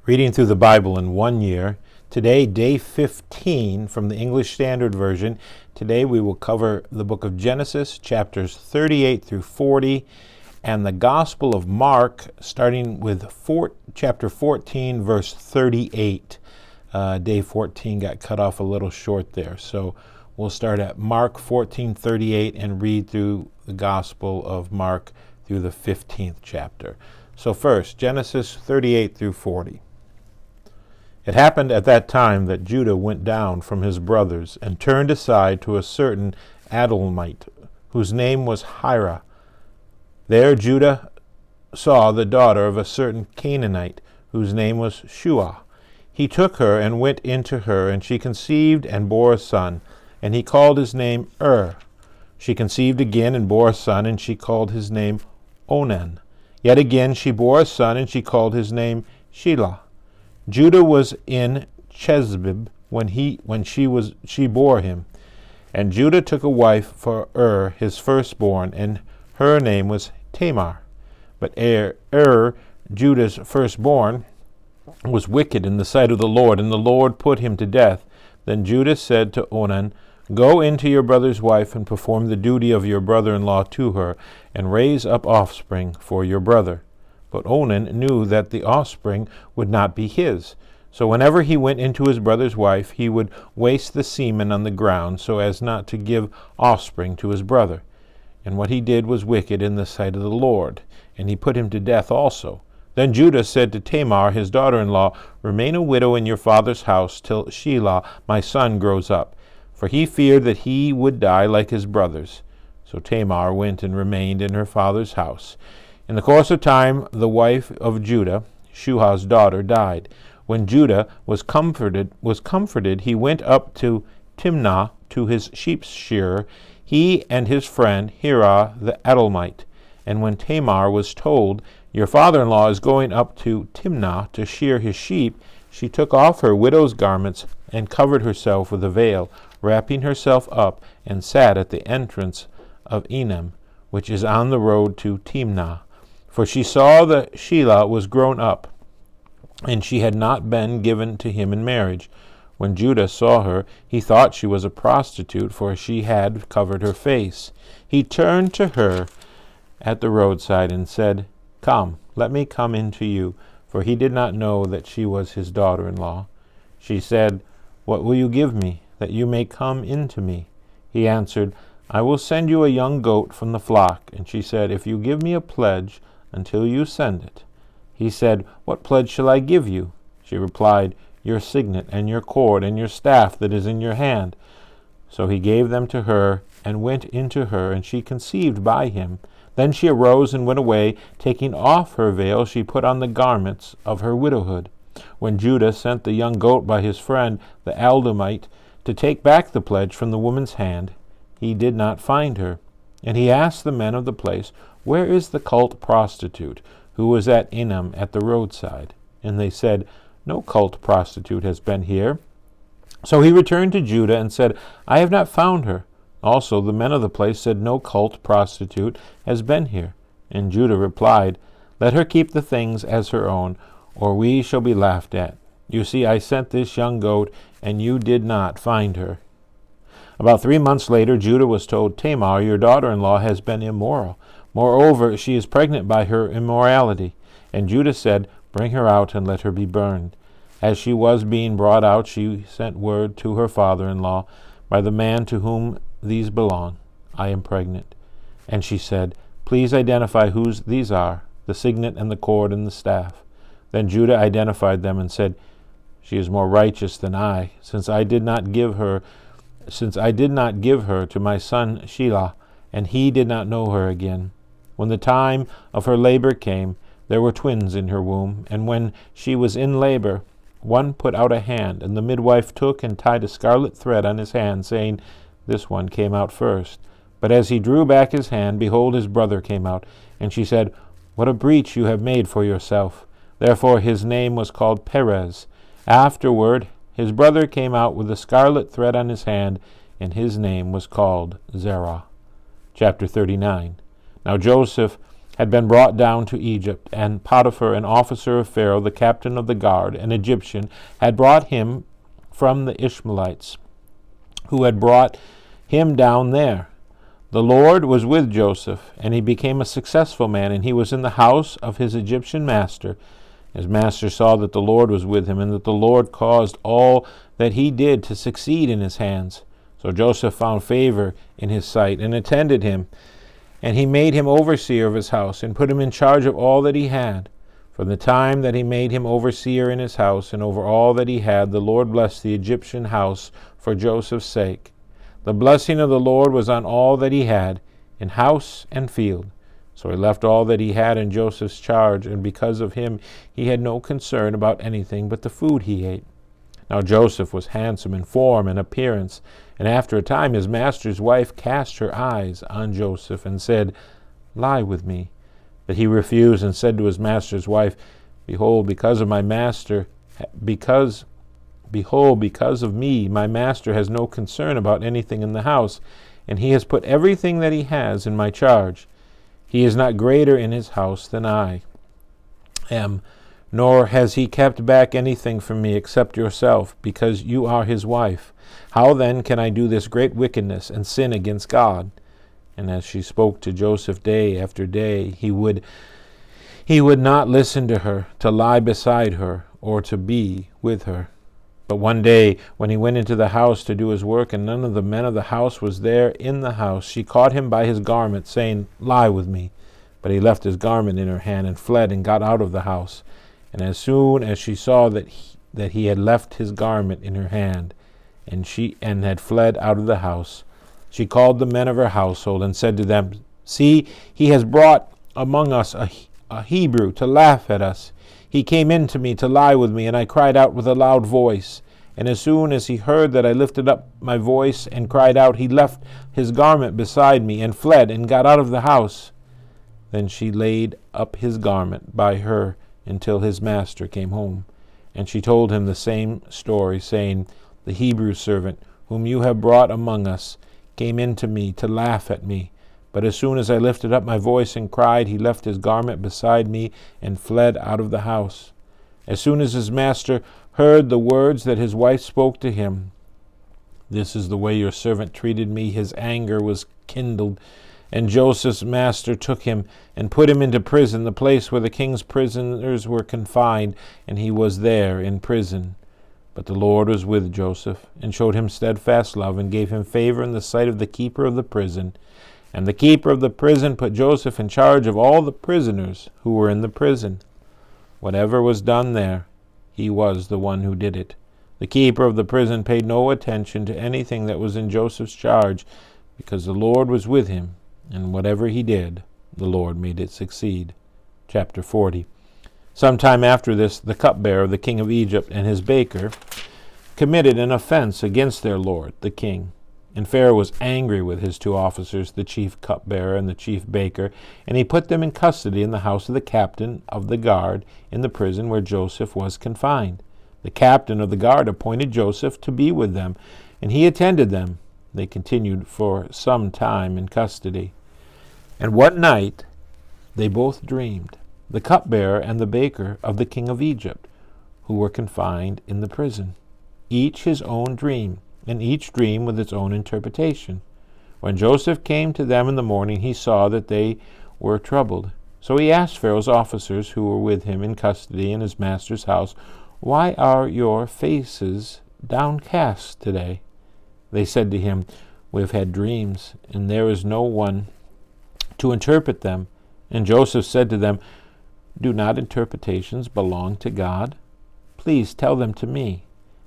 Reading through the Bible in 1 year. Today, day 15 from the English Standard Version. Today we will cover the book of Genesis, chapters 38 through 40, and the Gospel of Mark, starting with chapter 14, verse 38. Day 14 got cut off a little short there, so we'll start at Mark 14:38 and read through the Gospel of Mark through the 15th chapter. So first, Genesis 38 through 40. It happened at that time that Judah went down from his brothers and turned aside to a certain Adullamite, whose name was Hira. There Judah saw the daughter of a certain Canaanite, whose name was Shua. He took her and went into her, and she conceived and bore a son, and he called his name She conceived again and bore a son, and she called his name Onan. Yet again she bore a son, and she called his name Shelah. Judah was in Chezib when she bore him. And Judah took a wife for his firstborn, and her name was Tamar. But Judah's firstborn, was wicked in the sight of the Lord, and the Lord put him to death. Then Judah said to Onan, Go into your brother's wife, and perform the duty of your brother-in-law to her, and raise up offspring for your brother. But Onan knew that the offspring would not be his. So whenever he went into his brother's wife, he would waste the semen on the ground, so as not to give offspring to his brother. And what he did was wicked in the sight of the Lord, and he put him to death also. Then Judah said to Tamar, his daughter-in-law, Remain a widow in your father's house till Shelah, my son, grows up. For he feared that he would die like his brothers. So Tamar went and remained in her father's house. In the course of time, the wife of Judah, Shuha's daughter, died. When Judah was comforted, he went up to Timnah to his sheep-shearer, he and his friend Hira the Adullamite. And when Tamar was told, Your father-in-law is going up to Timnah to shear his sheep, she took off her widow's garments and covered herself with a veil, wrapping herself up, and sat at the entrance of Enem, which is on the road to Timnah. For she saw that Shelah was grown up, and she had not been given to him in marriage. When Judah saw her, he thought she was a prostitute, for she had covered her face. He turned to her at the roadside and said, Come, let me come in to you, for he did not know that she was his daughter-in-law. She said, What will you give me, that you may come in to me? He answered, I will send you a young goat from the flock. And she said, If you give me a pledge until you send it. He said, What pledge shall I give you? She replied, Your signet and your cord and your staff that is in your hand. So he gave them to her and went into her, and she conceived by him. Then she arose and went away. Taking off her veil, she put on the garments of her widowhood. When Judah sent the young goat by his friend, the Adullamite, to take back the pledge from the woman's hand, he did not find her. And he asked the men of the place, Where is the cult prostitute, who was at Enem at the roadside? And they said, No cult prostitute has been here. So he returned to Judah and said, I have not found her. Also the men of the place said, No cult prostitute has been here. And Judah replied, Let her keep the things as her own, or we shall be laughed at. You see, I sent this young goat, and you did not find her. About 3 months later, Judah was told, Tamar, your daughter-in-law, has been immoral. Moreover, she is pregnant by her immorality. And Judah said, Bring her out and let her be burned. As she was being brought out, she sent word to her father-in-law, By the man to whom these belong, I am pregnant. And she said, Please identify whose these are, the signet and the cord and the staff. Then Judah identified them and said, She is more righteous than I, since I did not give her to my son Shelah, and he did not know her again. When the time of her labor came, there were twins in her womb, and when she was in labor, one put out a hand, and the midwife took and tied a scarlet thread on his hand, saying, This one came out first. But as he drew back his hand, behold, his brother came out. And she said, What a breach you have made for yourself. Therefore his name was called Perez. Afterward his brother came out with a scarlet thread on his hand, and his name was called Zerah. Chapter 39. Now Joseph had been brought down to Egypt, and Potiphar, an officer of Pharaoh, the captain of the guard, an Egyptian, had brought him from the Ishmaelites, who had brought him down there. The Lord was with Joseph, and he became a successful man, and he was in the house of his Egyptian master. His master saw that the Lord was with him, and that the Lord caused all that he did to succeed in his hands. So Joseph found favor in his sight, and attended him. And he made him overseer of his house, and put him in charge of all that he had. From the time that he made him overseer in his house, and over all that he had, the Lord blessed the Egyptian house for Joseph's sake. The blessing of the Lord was on all that he had, in house and field. So he left all that he had in Joseph's charge, and because of him he had no concern about anything but the food he ate. Now Joseph was handsome in form and appearance, and after a time his master's wife cast her eyes on Joseph, and said, "Lie with me." But he refused, and said to his master's wife, Behold, because of me, my master has no concern about anything in the house, and he has put everything that he has in my charge. He is not greater in his house than I am, nor has he kept back anything from me except yourself, because you are his wife. How then can I do this great wickedness and sin against God? And as she spoke to Joseph day after day, he would not listen to her, to lie beside her, or to be with her. But one day, when he went into the house to do his work, and none of the men of the house was there in the house, she caught him by his garment, saying, "Lie with me." But he left his garment in her hand, and fled, and got out of the house. And as soon as she saw that he had left his garment in her hand, and had fled out of the house, she called the men of her household, and said to them, "See, he has brought among us a Hebrew to laugh at us. He came in to me to lie with me, and I cried out with a loud voice. And as soon as he heard that I lifted up my voice and cried out, he left his garment beside me, and fled, and got out of the house." Then she laid up his garment by her until his master came home. And she told him the same story, saying, "The Hebrew servant, whom you have brought among us, came in to me to laugh at me. But as soon as I lifted up my voice and cried, he left his garment beside me and fled out of the house." As soon as his master heard the words that his wife spoke to him, "This is the way your servant treated me," his anger was kindled. And Joseph's master took him and put him into prison, the place where the king's prisoners were confined, and he was there in prison. But the Lord was with Joseph, and showed him steadfast love, and gave him favor in the sight of the keeper of the prison. And the keeper of the prison put Joseph in charge of all the prisoners who were in the prison. Whatever was done there, he was the one who did it. The keeper of the prison paid no attention to anything that was in Joseph's charge, because the Lord was with him, and whatever he did, the Lord made it succeed. Chapter 40. Some time after this, the cupbearer of the king of Egypt and his baker committed an offense against their lord, the king. And Pharaoh was angry with his two officers, the chief cupbearer and the chief baker, and he put them in custody in the house of the captain of the guard in the prison where Joseph was confined. The captain of the guard appointed Joseph to be with them, and he attended them. They continued for some time in custody. And one night they both dreamed, the cupbearer and the baker of the king of Egypt, who were confined in the prison, each his own dream, and each dream with its own interpretation. When Joseph came to them in the morning, he saw that they were troubled. So he asked Pharaoh's officers who were with him in custody in his master's house, "Why are your faces downcast today?" They said to him, "We have had dreams, and there is no one to interpret them." And Joseph said to them, "Do not interpretations belong to God? Please tell them to me."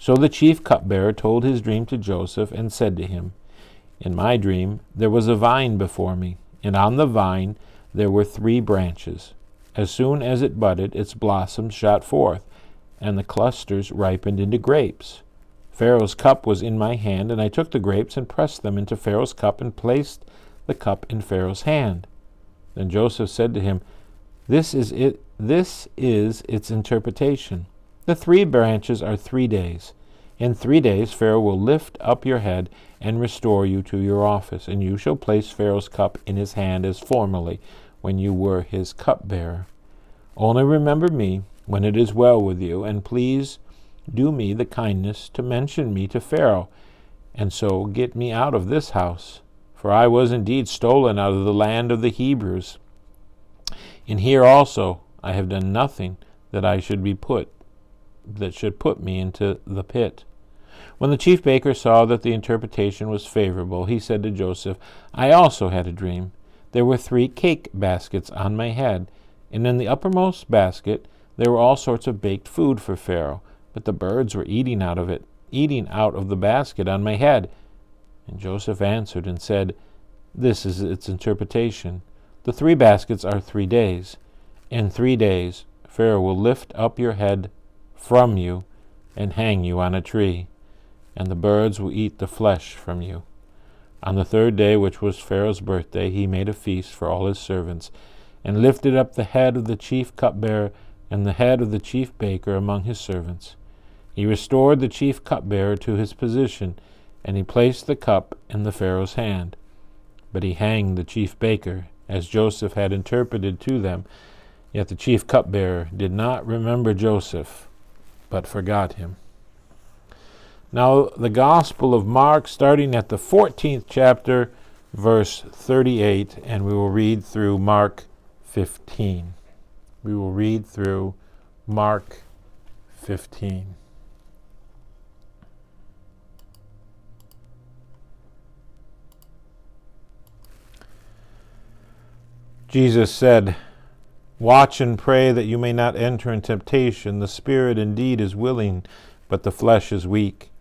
So the chief cupbearer told his dream to Joseph, and said to him, "In my dream there was a vine before me, and on the vine there were 3 branches. As soon as it budded, its blossoms shot forth, and the clusters ripened into grapes. Pharaoh's cup was in my hand, and I took the grapes and pressed them into Pharaoh's cup, and placed the cup in Pharaoh's hand." Then Joseph said to him, This is its interpretation. The 3 branches are 3 days. In 3 days Pharaoh will lift up your head and restore you to your office, and you shall place Pharaoh's cup in his hand as formerly, when you were his cupbearer. Only remember me when it is well with you, and please do me the kindness to mention me to Pharaoh, and so get me out of this house. For I was indeed stolen out of the land of the Hebrews. And here also I have done nothing that should put me into the pit. When the chief baker saw that the interpretation was favorable, he said to Joseph, I also had a dream. There were 3 cake baskets on my head, and in the uppermost basket there were all sorts of baked food for Pharaoh, but the birds were eating out of the basket on my head. And Joseph answered and said, This is its interpretation. The 3 baskets are 3 days. In 3 days Pharaoh will lift up your head from you and hang you on a tree, and the birds will eat the flesh from you. On the 3rd day, which was Pharaoh's birthday, he made a feast for all his servants, and lifted up the head of the chief cupbearer and the head of the chief baker among his servants. He restored the chief cupbearer to his position, and he placed the cup in the Pharaoh's hand. But he hanged the chief baker, as Joseph had interpreted to them. Yet the chief cupbearer did not remember Joseph, but forgot him. Now the Gospel of Mark, starting at the 14th chapter, verse 38, and we will read through Mark 15. We will read through Mark 15. Jesus said, Watch and pray that you may not enter in temptation. The spirit indeed is willing, but the flesh is weak.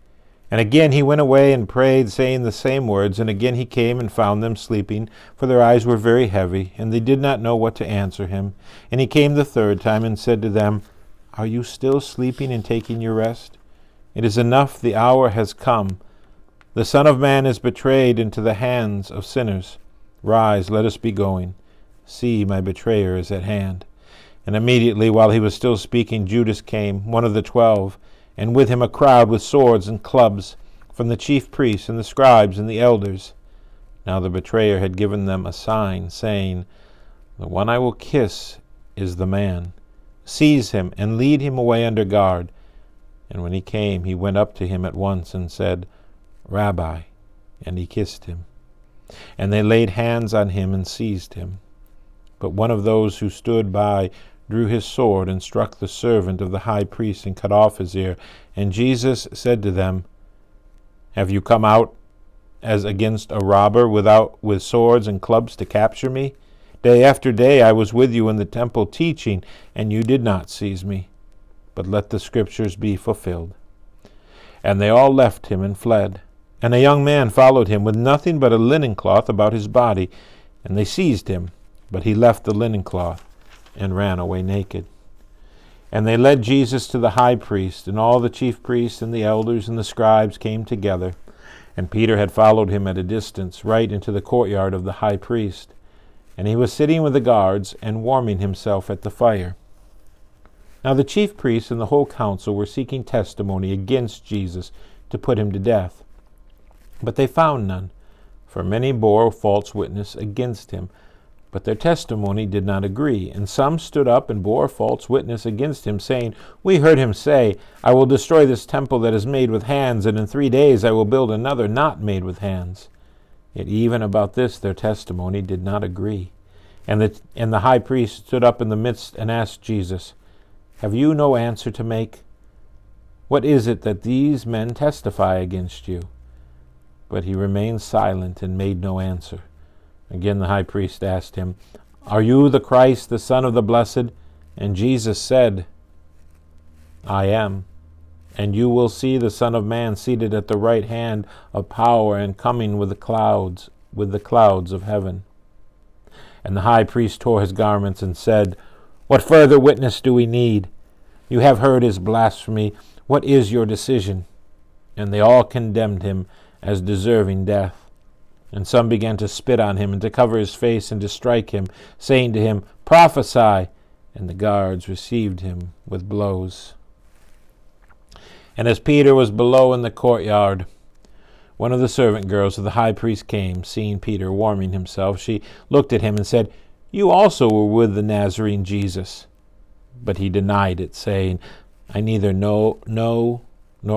And again he went away and prayed, saying the same words. And again he came and found them sleeping, for their eyes were very heavy, and they did not know what to answer him. And he came the 3rd time and said to them, Are you still sleeping and taking your rest? It is enough, the hour has come. The Son of Man is betrayed into the hands of sinners. Rise, let us be going. See, my betrayer is at hand. And immediately, while he was still speaking, Judas came, one of the 12, and with him a crowd with swords and clubs, from the chief priests and the scribes and the elders. Now the betrayer had given them a sign, saying, The one I will kiss is the man. Seize him and lead him away under guard. And when he came, he went up to him at once and said, Rabbi, and he kissed him. And they laid hands on him and seized him. But one of those who stood by drew his sword and struck the servant of the high priest and cut off his ear. And Jesus said to them, Have you come out as against a robber with swords and clubs to capture me? Day after day I was with you in the temple teaching, and you did not seize me. But let the scriptures be fulfilled. And they all left him and fled. And a young man followed him with nothing but a linen cloth about his body. And they seized him, but he left the linen cloth and ran away naked. And they led Jesus to the high priest, and all the chief priests and the elders and the scribes came together. And Peter had followed him at a distance, right into the courtyard of the high priest. And he was sitting with the guards and warming himself at the fire. Now the chief priests and the whole council were seeking testimony against Jesus to put him to death. But they found none, for many bore false witness against him. But their testimony did not agree. And some stood up and bore false witness against him, saying, We heard him say, I will destroy this temple that is made with hands, and in 3 days I will build another not made with hands. Yet even about this their testimony did not agree. And the high priest stood up in the midst and asked Jesus, Have you no answer to make? What is it that these men testify against you? But he remained silent and made no answer. Again the high priest asked him, Are you the Christ, the Son of the Blessed? And Jesus said, I am. And you will see the Son of Man seated at the right hand of power and coming with the clouds of heaven. And the high priest tore his garments and said, What further witness do we need? You have heard his blasphemy. What is your decision? And they all condemned him as deserving death. And some began to spit on him and to cover his face and to strike him, saying to him, Prophesy! And the guards received him with blows. And as Peter was below in the courtyard, one of the servant girls of the high priest came. Seeing Peter warming himself, she looked at him and said, You also were with the Nazarene Jesus. But he denied it, saying, I neither know nor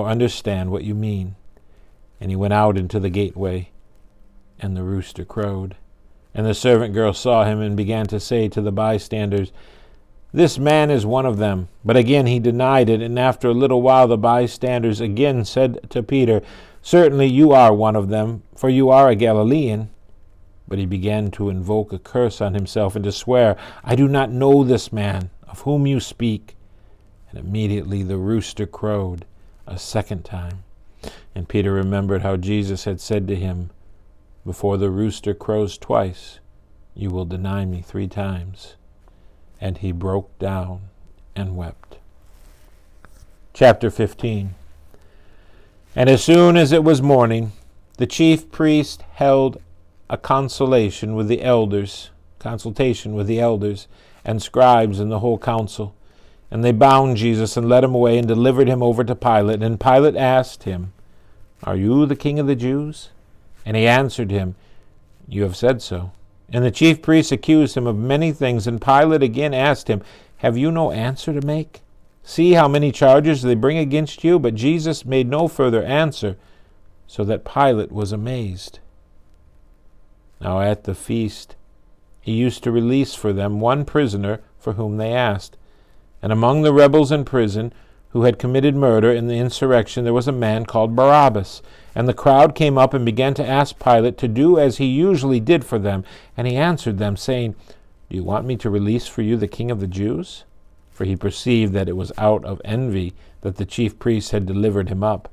understand what you mean. And he went out into the gateway, and the rooster crowed. And the servant girl saw him and began to say to the bystanders, This man is one of them. But again he denied it, and after a little while the bystanders again said to Peter, Certainly you are one of them, for you are a Galilean. But he began to invoke a curse on himself and to swear, I do not know this man of whom you speak. And immediately the rooster crowed a second time. And Peter remembered how Jesus had said to him, Before the rooster crows twice, you will deny me 3 times. And he broke down and wept. Chapter 15. And as soon as it was morning, the chief priest held a consultation with the elders and scribes and the whole council. And they bound Jesus and led him away and delivered him over to Pilate. And Pilate asked him, Are you the king of the Jews? And he answered him, You have said so. And the chief priests accused him of many things. And Pilate again asked him, Have you no answer to make? See how many charges they bring against you. But Jesus made no further answer, so that Pilate was amazed. Now at the feast he used to release for them one prisoner for whom they asked. And among the rebels in prison who had committed murder in the insurrection there was a man called Barabbas. And the crowd came up and began to ask Pilate to do as he usually did for them. And he answered them, saying, Do you want me to release for you the king of the Jews? For he perceived that it was out of envy that the chief priests had delivered him up.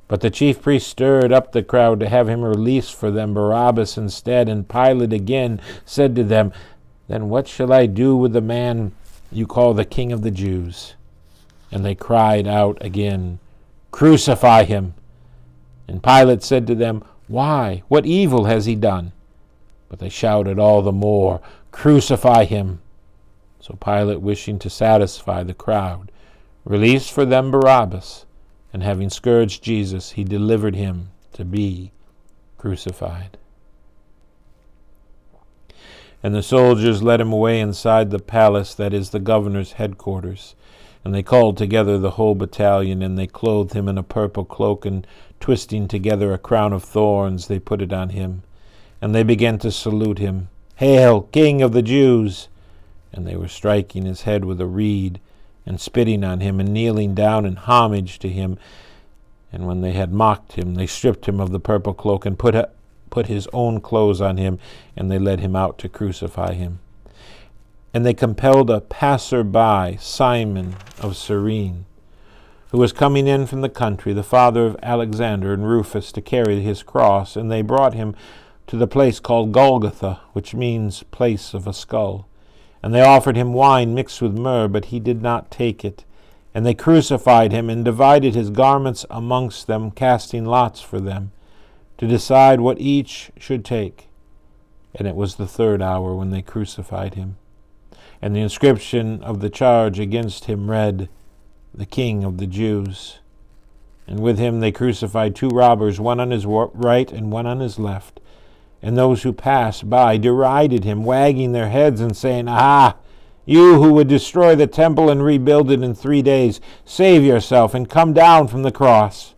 But the chief priests stirred up the crowd to have him release for them Barabbas instead. And Pilate again said to them, Then what shall I do with the man you call the king of the Jews? And they cried out again, Crucify him! And Pilate said to them, Why? What evil has he done? But they shouted all the more, Crucify him! So Pilate, wishing to satisfy the crowd, released for them Barabbas, and having scourged Jesus, he delivered him to be crucified. And the soldiers led him away inside the palace, that is, the governor's headquarters. And they called together the whole battalion, and they clothed him in a purple cloak, and twisting together a crown of thorns, they put it on him. And they began to salute him, Hail, King of the Jews! And they were striking his head with a reed, and spitting on him, and kneeling down in homage to him. And when they had mocked him, they stripped him of the purple cloak, and put his own clothes on him, and they led him out to crucify him. And they compelled a passer-by, Simon of Cyrene, who was coming in from the country, the father of Alexander and Rufus, to carry his cross. And they brought him to the place called Golgotha, which means place of a skull. And they offered him wine mixed with myrrh, but he did not take it. And they crucified him, and divided his garments amongst them, casting lots for them, to decide what each should take. And it was the 3rd hour when they crucified him. And the inscription of the charge against him read, The King of the Jews. And with him they crucified 2 robbers, one on his right and one on his left. And those who passed by derided him, wagging their heads and saying, Aha! You who would destroy the temple and rebuild it in 3 days, save yourself and come down from the cross.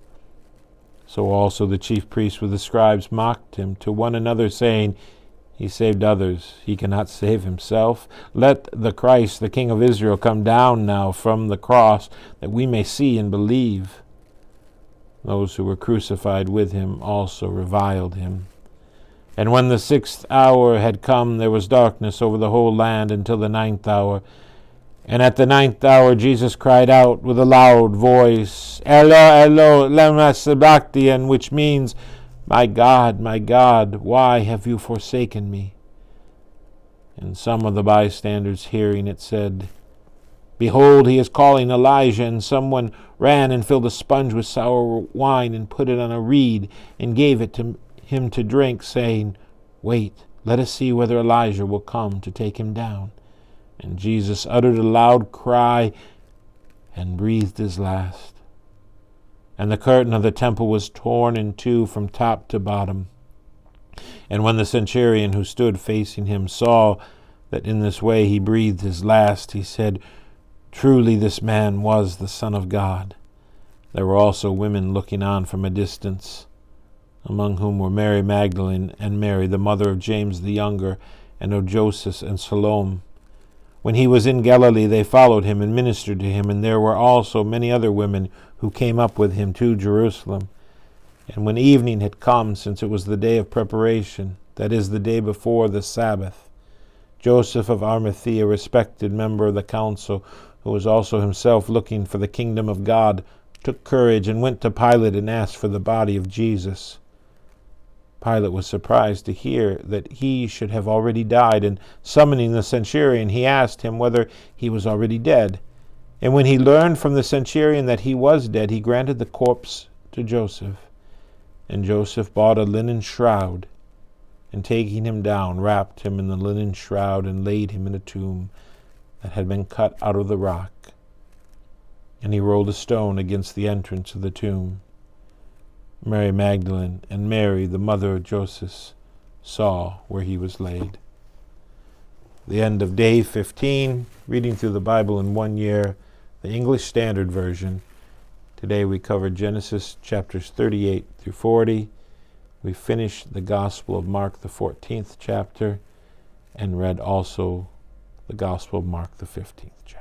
So also the chief priests with the scribes mocked him to one another, saying, He saved others, he cannot save himself. Let the Christ, the King of Israel, come down now from the cross, that we may see and believe. Those who were crucified with him also reviled him. And when the 6th hour had come, there was darkness over the whole land until the 9th hour. And at the 9th hour Jesus cried out with a loud voice, Elo, Elo, lema sabachthani, which means, my God, why have you forsaken me? And some of the bystanders hearing it said, Behold, he is calling Elijah. And someone ran and filled a sponge with sour wine and put it on a reed and gave it to him to drink, saying, Wait, let us see whether Elijah will come to take him down. And Jesus uttered a loud cry and breathed his last. And the curtain of the temple was torn in 2 from top to bottom. And when the centurion who stood facing him saw that in this way he breathed his last. He said, "Truly this man was the Son of God." There were also women looking on from a distance, among whom were Mary Magdalene and Mary, the mother of James the younger, and of Joseph and Salome. When he was in Galilee, they followed him and ministered to him, and there were also many other women who came up with him to Jerusalem. And when evening had come, since it was the day of preparation, that is, the day before the Sabbath, Joseph of Arimathea, a respected member of the council, who was also himself looking for the kingdom of God, took courage and went to Pilate and asked for the body of Jesus. Pilate was surprised to hear that he should have already died, and summoning the centurion, he asked him whether he was already dead. And when he learned from the centurion that he was dead, he granted the corpse to Joseph. And Joseph bought a linen shroud, and taking him down, wrapped him in the linen shroud, and laid him in a tomb that had been cut out of the rock. And he rolled a stone against the entrance of the tomb. Mary Magdalene and Mary, the mother of Joseph, saw where he was laid. The end of day 15, reading through the Bible in 1 year, the English Standard Version. Today we covered Genesis chapters 38 through 40. We finished the Gospel of Mark, the 14th chapter, and read also the Gospel of Mark, the 15th chapter.